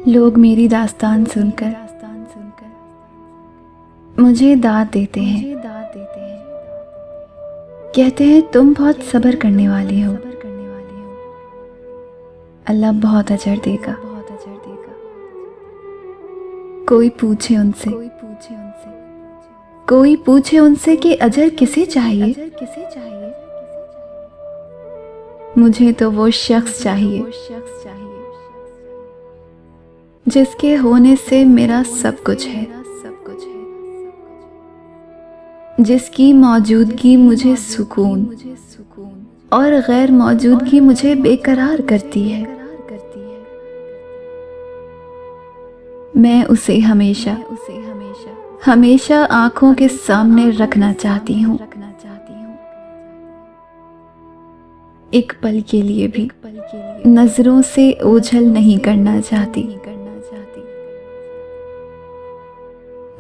लोग मेरी दास्तान सुनकर मुझे दाद देते हैं, कहते हैं तुम बहुत सब्र करने वाली हो। अल्लाह बहुत अजर देगा। कोई पूछे उनसे कि अजर किसे चाहिए। मुझे तो वो शख्स चाहिए जिसके होने से मेरा सब कुछ है, जिसकी मौजूदगी मुझे सुकून और गैर मौजूदगी मुझे बेकरार करती है। मैं उसे हमेशा आंखों के सामने रखना चाहती हूँ, एक पल के लिए भी नजरों से ओझल नहीं करना चाहती।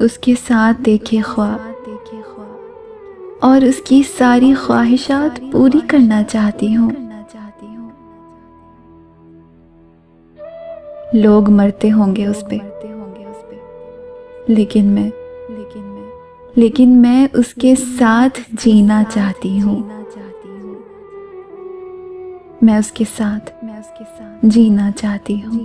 उसके साथ देखे ख्वाब और उसकी सारी ख्वाहिशात पूरी करना चाहती हूँ। लोग मरते होंगे उस पे, लेकिन मैं उसके साथ जीना चाहती हूँ। मैं उसके साथ जीना चाहती हूँ।